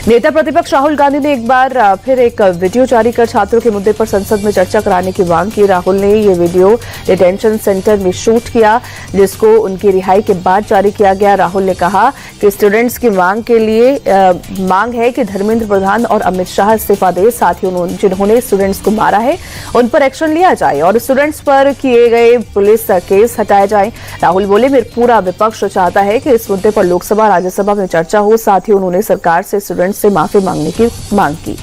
नेता प्रतिपक्ष राहुल गांधी ने एक बार फिर एक वीडियो जारी कर छात्रों के मुद्दे पर संसद में चर्चा कराने की मांग की। राहुल ने ये वीडियो डिटेंशन सेंटर में शूट किया, जिसको उनकी रिहाई के बाद जारी किया गया। राहुल ने कहा कि स्टूडेंट्स की मांग है कि धर्मेंद्र प्रधान और अमित शाह इस्तीफा दे। साथ ही जिन्होंने स्टूडेंट्स को मारा है उन पर एक्शन लिया जाए और स्टूडेंट्स पर किए गए पुलिस केस हटाए जाए। राहुल बोले, मेरा पूरा विपक्ष चाहता है कि इस मुद्दे पर लोकसभा राज्यसभा में चर्चा हो। साथ ही उन्होंने सरकार से स्टूडेंट्स से माफी मांगने की मांग की।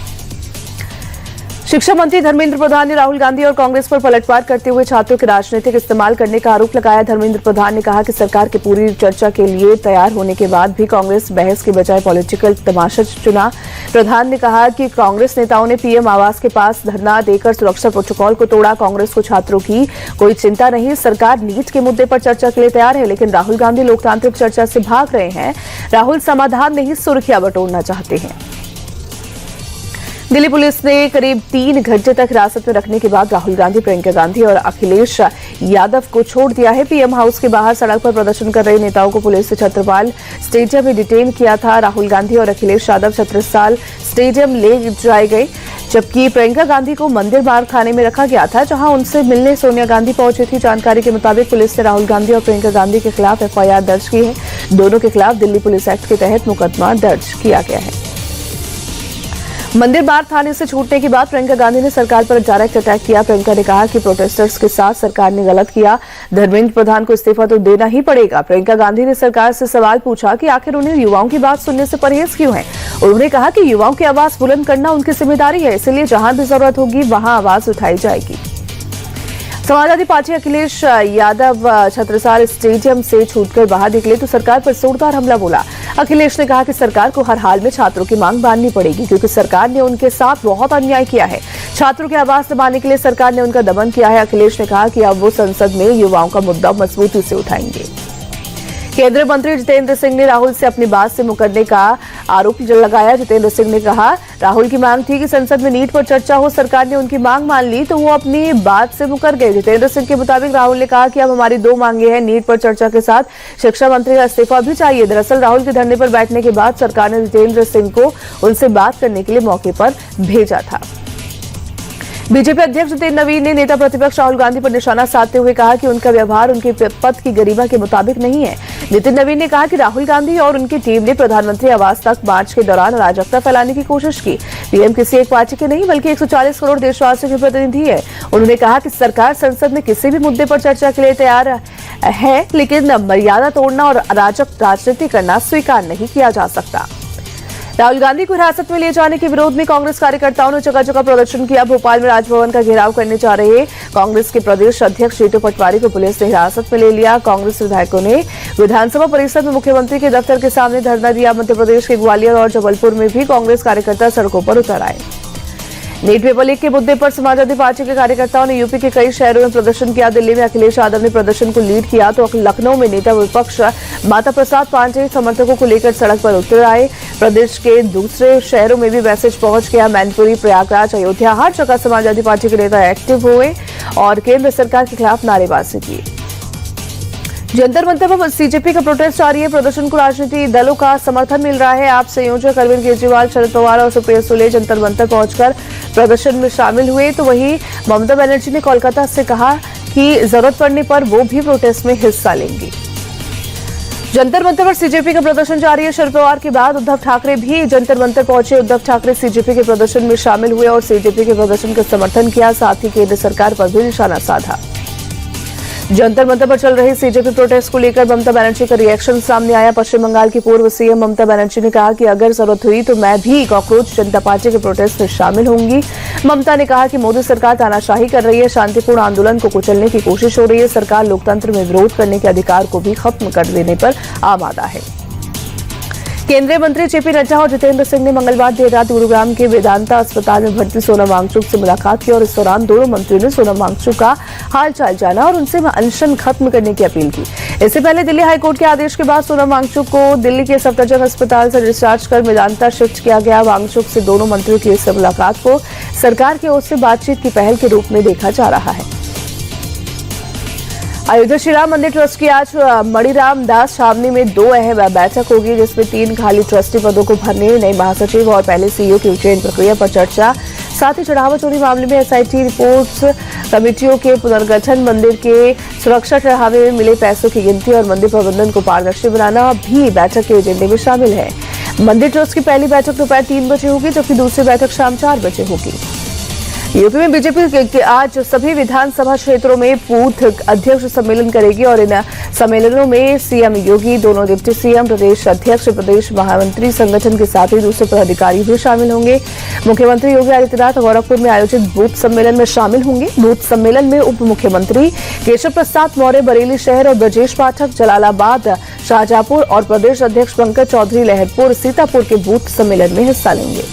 शिक्षा मंत्री धर्मेंद्र प्रधान ने राहुल गांधी और कांग्रेस पर पलटवार करते हुए छात्रों के राजनीतिक इस्तेमाल करने का आरोप लगाया। धर्मेंद्र प्रधान ने कहा कि सरकार की पूरी चर्चा के लिए तैयार होने के बाद भी कांग्रेस बहस के बजाय पॉलिटिकल तमाशा चुना। प्रधान ने कहा कि कांग्रेस नेताओं ने पीएम आवास के पास धरना देकर सुरक्षा प्रोटोकॉल को तोड़ा। कांग्रेस को छात्रों की कोई चिंता नहीं, सरकार नीट के मुद्दे पर चर्चा के लिए तैयार है, लेकिन राहुल गांधी लोकतांत्रिक चर्चा से भाग रहे हैं। राहुल समाधान नहीं, सुर्खियां बटोरना चाहते हैं। दिल्ली पुलिस ने करीब 3 घंटे तक हिरासत में रखने के बाद राहुल गांधी, प्रियंका गांधी और अखिलेश यादव को छोड़ दिया है। पीएम हाउस के बाहर सड़क पर प्रदर्शन कर रहे नेताओं को पुलिस ने छत्रसाल स्टेडियम में डिटेन किया था। राहुल गांधी और अखिलेश यादव छत्रसाल स्टेडियम ले जाए गए, जबकि प्रियंका गांधी को मंदिर मार्ग थाने में रखा गया था, जहां उनसे मिलने सोनिया गांधी पहुंची थी। जानकारी के मुताबिक पुलिस ने राहुल गांधी और प्रियंका गांधी के खिलाफ एफआईआर दर्ज की है। दोनों के खिलाफ दिल्ली पुलिस एक्ट के तहत मुकदमा दर्ज किया गया है। मंदिर मार्ग थाने से छूटने के बाद प्रियंका गांधी ने सरकार पर डायरेक्ट अटैक किया। प्रियंका ने कहा कि प्रोटेस्टर्स के साथ सरकार ने गलत किया, धर्मेंद्र प्रधान को इस्तीफा तो देना ही पड़ेगा। प्रियंका गांधी ने सरकार से सवाल पूछा कि आखिर उन्हें युवाओं की बात सुनने से परहेज क्यों है। उन्होंने कहा कि युवाओं की आवाज बुलंद करना उनकी जिम्मेदारी है, इसलिए जहां भी जरूरत होगी वहां आवाज उठाई जाएगी। समाजवादी पार्टी अखिलेश यादव छत्रसाल स्टेडियम से छूटकर बाहर निकले तो सरकार पर जोरदार हमला बोला। अखिलेश ने कहा कि सरकार को हर हाल में छात्रों की मांग माननी पड़ेगी, क्योंकि सरकार ने उनके साथ बहुत अन्याय किया है। छात्रों की आवाज दबाने के लिए सरकार ने उनका दमन किया है। अखिलेश ने कहा कि अब वो संसद में युवाओं का मुद्दा मजबूती से उठाएंगे। केंद्रीय मंत्री जितेंद्र सिंह ने राहुल से अपनी बात से मुकरने का आरोप लगाया। जितेंद्र सिंह ने कहा, राहुल की मांग थी कि संसद में नीट पर चर्चा हो, सरकार ने उनकी मांग मान ली तो वो अपनी बात से मुकर गए। जितेंद्र सिंह के मुताबिक राहुल ने कहा कि अब हमारी 2 मांगे हैं, नीट पर चर्चा के साथ शिक्षा मंत्री का इस्तीफा भी चाहिए। दरअसल राहुल के धरने पर बैठने के बाद सरकार ने जितेंद्र सिंह को उनसे बात करने के लिए मौके पर भेजा था। बीजेपी अध्यक्ष नितिन नवीन ने नेता प्रतिपक्ष राहुल गांधी पर निशाना साधते हुए कहा कि उनका व्यवहार उनके पद की गरिमा के मुताबिक नहीं है। नितिन नवीन ने कहा कि राहुल गांधी और उनकी टीम ने प्रधानमंत्री आवास तक मार्च के दौरान अराजकता फैलाने की कोशिश की। पीएम किसी एक पार्टी के नहीं बल्कि 140 करोड़ देशवासियों के प्रतिनिधि है। उन्होंने कहा कि सरकार संसद में किसी भी मुद्दे पर चर्चा के लिए तैयार है, लेकिन मर्यादा तोड़ना और अराजक राजनीति करना स्वीकार नहीं किया जा सकता। राहुल गांधी को हिरासत में ले जाने के विरोध में कांग्रेस कार्यकर्ताओं ने जगह जगह प्रदर्शन किया। भोपाल में राजभवन का घेराव करने जा रहे कांग्रेस के प्रदेश अध्यक्ष जीतू पटवारी को पुलिस ने हिरासत में ले लिया। कांग्रेस विधायकों ने विधानसभा परिसर में मुख्यमंत्री के दफ्तर के सामने धरना दिया। मध्य प्रदेश के ग्वालियर और जबलपुर में भी कांग्रेस कार्यकर्ता सड़कों पर उतर आए। नीट पेपर लीक के मुद्दे पर समाजवादी पार्टी के कार्यकर्ताओं ने यूपी के कई शहरों में प्रदर्शन किया। दिल्ली में अखिलेश यादव ने प्रदर्शन को लीड किया तो लखनऊ में नेता विपक्ष माता प्रसाद पांडेय समर्थकों को लेकर सड़क पर उतर आए। प्रदेश के दूसरे शहरों में भी मैसेज पहुंच गया। मैनपुरी, प्रयागराज, अयोध्या, हर जगह समाजवादी पार्टी के नेता एक्टिव हुए और केंद्र सरकार के खिलाफ नारेबाजी की। जंतर मंतर पर सीजेपी का प्रोटेस्ट जारी है। प्रदर्शन को राजनीतिक दलों का समर्थन मिल रहा है। आप संयोजक अरविंद केजरीवाल, शरद पवार और सुप्रिया सुले जंतर मंतर पहुंचकर प्रदर्शन में शामिल हुए तो वहीं ममता बनर्जी ने कोलकाता से कहा कि जरूरत पड़ने पर वो भी प्रोटेस्ट में हिस्सा लेंगी। जंतर मंतर पर सीजेपी का प्रदर्शन जारी है। शरद पवार के बाद उद्धव ठाकरे भी जंतर मंतर पहुंचे। उद्धव ठाकरे सीजेपी के प्रदर्शन में शामिल हुए और सीजेपी के प्रदर्शन का समर्थन किया, साथ ही केंद्र सरकार पर भी निशाना साधा। जंतर मंतर पर चल रही सीजेपी प्रोटेस्ट को लेकर ममता बनर्जी का रिएक्शन सामने आया। पश्चिम बंगाल की पूर्व सीएम ममता बनर्जी ने कहा कि अगर जरूरत हुई तो मैं भी कॉकरोच जनता पार्टी के प्रोटेस्ट में शामिल होंगी। ममता ने कहा कि मोदी सरकार तानाशाही कर रही है, शांतिपूर्ण आंदोलन को कुचलने की कोशिश हो रही है। सरकार लोकतंत्र में विरोध करने के अधिकार को भी खत्म कर देने पर आमादा है। केंद्रीय मंत्री जेपी नड्डा और जितेंद्र सिंह ने मंगलवार देर रात गुरुग्राम के वेदांता अस्पताल में भर्ती सोनम वांगचुक से मुलाकात की और इस दौरान दोनों मंत्रियों ने सोनम वांगचुक का हाल चाल जाना और उनसे अनशन खत्म करने की अपील की। इससे पहले दिल्ली हाईकोर्ट के आदेश के बाद सोनम वांगचुक को दिल्ली के सफदरजंग अस्पताल से डिस्चार्ज कर वेदांता शिफ्ट किया गया। वांगचुक से दोनों मंत्रियों की इस मुलाकात को सरकार की ओर से बातचीत की पहल के रूप में देखा जा रहा है। अयोध्या श्री राम मंदिर ट्रस्ट की आज मणिराम दास छावनी में 2 अहम बैठक होगी, जिसमें 3 खाली ट्रस्टी पदों को भरने, नए महासचिव और पहले सीईओ की चयन प्रक्रिया पर चर्चा, साथ ही चढ़ावा चोरी मामले में एसआईटी रिपोर्ट्स, कमेटियों के पुनर्गठन, मंदिर के सुरक्षा चढ़ावे में मिले पैसों की गिनती और मंदिर प्रबंधन को पारदर्शी बनाना भी बैठक के एजेंडे में शामिल है। मंदिर ट्रस्ट की पहली बैठक दोपहर 3 बजे होगी, जबकि दूसरी बैठक शाम 4 बजे होगी। यूपी में बीजेपी के आज सभी विधानसभा क्षेत्रों में बूथ अध्यक्ष सम्मेलन करेगी और इन सम्मेलनों में सीएम योगी, दोनों डिप्टी सीएम, प्रदेश अध्यक्ष, प्रदेश महामंत्री, संगठन के साथ ही दूसरे पदाधिकारी भी शामिल होंगे। मुख्यमंत्री योगी आदित्यनाथ गोरखपुर में आयोजित बूथ सम्मेलन में शामिल होंगे। बूथ सम्मेलन में उप मुख्यमंत्री केशव प्रसाद मौर्य बरेली शहर और ब्रजेश पाठक जलालाबाद, शाहजहांपुर और प्रदेश अध्यक्ष पंकज चौधरी लहरपुर, सीतापुर के बूथ सम्मेलन में हिस्सा लेंगे।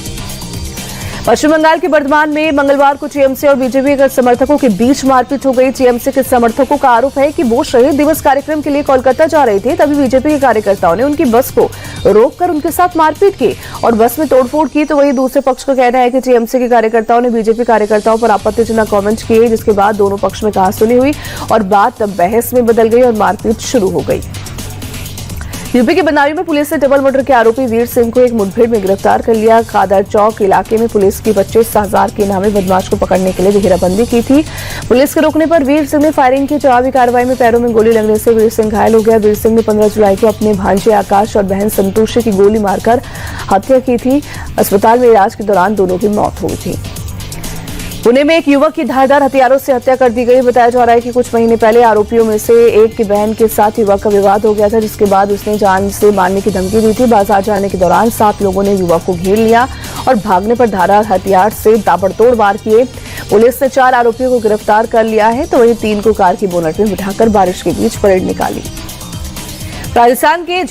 पश्चिम बंगाल के बर्धमान में मंगलवार को टीएमसी और बीजेपी के समर्थकों के बीच मारपीट हो गई। टीएमसी के समर्थकों का आरोप है कि वो शहीद दिवस कार्यक्रम के लिए कोलकाता जा रहे थे, तभी बीजेपी के कार्यकर्ताओं ने उनकी बस को रोककर उनके साथ मारपीट की और बस में तोड़फोड़ की। तो वहीं दूसरे पक्ष का कहना है कि टीएमसी के कार्यकर्ताओं ने बीजेपी कार्यकर्ताओं पर आपत्तिजनक कमेंट किए, जिसके बाद दोनों पक्ष में कहासुनी हुई और बात बहस में बदल गई और मारपीट शुरू हो गई। यूपी के बनावी में पुलिस ने डबल मर्डर के आरोपी वीर सिंह को एक मुठभेड़ में गिरफ्तार कर लिया। कादर चौक इलाके में पुलिस की 25,000 के इनामी बदमाश को पकड़ने के लिए घेराबंदी की थी। पुलिस के रोकने पर वीर सिंह ने फायरिंग की। जवाबी कार्रवाई में पैरों में गोली लगने से वीर सिंह घायल हो गया। वीर सिंह ने 15 जुलाई को अपने भांजे आकाश और बहन संतोषी की गोली मारकर हत्या की थी। अस्पताल में इलाज के दौरान दोनों की मौत हुई थी। पुणे में एक युवक की धारदार हथियारों से हत्या कर दी गई। बताया जा रहा है कि कुछ महीने पहले आरोपियों में से एक की बहन के साथ युवक का विवाद हो गया था, जिसके बाद उसने जान से मारने की धमकी दी थी। बाजार जाने के दौरान 7 लोगों ने युवक को घेर लिया और भागने पर धारदार हथियार से ताबड़तोड़ वार किए। पुलिस ने 4 आरोपियों को गिरफ्तार कर लिया है, तो वहीं 3 को कार की बोनट में बिठाकर बारिश के बीच परेड निकाली। राजस्थान के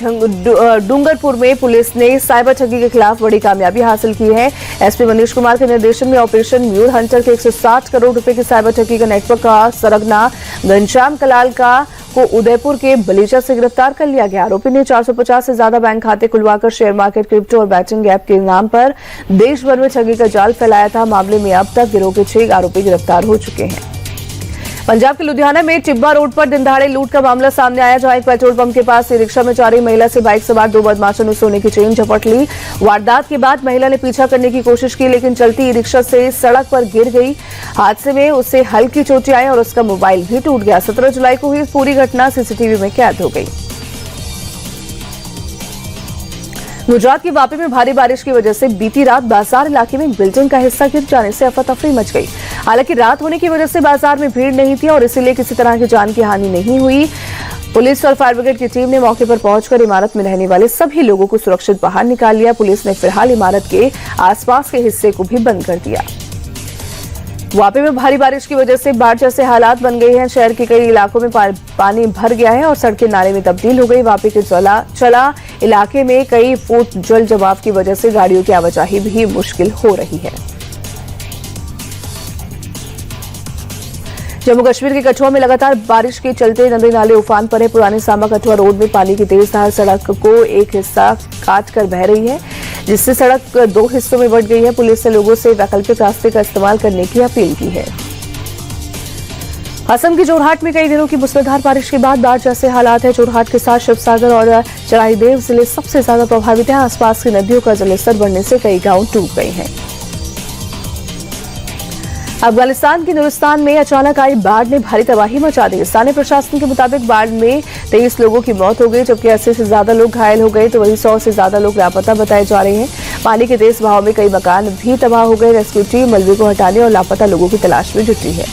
डूंगरपुर में पुलिस ने साइबर ठगी के खिलाफ बड़ी कामयाबी हासिल की है। एसपी मनीष कुमार के निर्देशन में ऑपरेशन म्यूर हंटर के 160 करोड़ रुपए के साइबर ठगी का नेटवर्क का सरगना घनश्याम कलाल को उदयपुर के बलीचा से गिरफ्तार कर लिया गया। आरोपी ने 450 से ज्यादा बैंक खाते खुलवाकर शेयर मार्केट, क्रिप्टो और बैटिंग ऐप के नाम पर देश भर में ठगी का जाल फैलाया था। मामले में अब तक गिरोह के 6 आरोपी गिरफ्तार हो चुके हैं। पंजाब के लुधियाना में टिब्बा रोड पर दिनदहाड़े लूट का मामला सामने आया, जहां एक पेट्रोल पंप के पास से रिक्शा में जा रही महिला से बाइक सवार 2 बदमाशों ने सोने की चेन झपट ली। वारदात के बाद महिला ने पीछा करने की कोशिश की, लेकिन चलती रिक्शा से सड़क पर गिर गई। हादसे में उसे हल्की चोटें आई और उसका मोबाइल भी टूट गया। 17 जुलाई को हुई पूरी घटना सीसीटीवी में कैद हो गई। गुजरात के वापी में भारी बारिश की वजह से बीती रात बाजार इलाके में एक बिल्डिंग का हिस्सा गिर जाने से अफरा-तफरी मच गई। हालांकि रात होने की वजह से बाजार में भीड़ नहीं थी और इसीलिए किसी तरह की जान की हानि नहीं हुई। पुलिस और फायर ब्रिगेड की टीम ने मौके पर पहुंचकर इमारत में रहने वाले सभी लोगों को सुरक्षित बाहर निकाल लिया। पुलिस ने फिलहाल इमारत के आसपास के हिस्से को भी बंद कर दिया। वापी में भारी बारिश की वजह से बाढ़ जैसे हालात बन गए हैं। शहर के कई इलाकों में पानी भर गया है और सड़कें नाले में तब्दील हो गई। वापी के चला इलाके में कई फुट जल जमाव की वजह से गाड़ियों की आवाजाही भी मुश्किल हो रही है। जम्मू कश्मीर के कठुआ में लगातार बारिश के चलते नदी नाले उफान पर है। पुरानी सांबा कठुआ रोड में पानी की तेज धार सड़क को एक हिस्सा काट कर बह रही है, जिससे सड़क 2 हिस्सों में बंट गई है। पुलिस ने लोगों से वैकल्पिक रास्ते का इस्तेमाल करने की अपील की है। असम की जोरहाट में कई दिनों की मूसलाधार बारिश के बाद बाढ़ जैसे हालात है। जोरहाट के साथ शिवसागर और चराईदेव जिले सबसे ज्यादा प्रभावित हैं। आसपास की नदियों का जलस्तर बढ़ने से कई गांव डूब गए हैं। अफगानिस्तान के नुरिस्तान में अचानक आई बाढ़ ने भारी तबाही मचा दी। स्थानीय प्रशासन के मुताबिक बाढ़ में 23 लोगों की मौत हो गई, जबकि 80 से ज्यादा लोग घायल हो गए, तो वहीं 100 से ज्यादा लोग लापता बताए जा रहे हैं। पानी के तेज बहाव में कई मकान भी तबाह हो गए। रेस्क्यू टीम मलबे को हटाने और लापता लोगों की तलाश में जुटी है।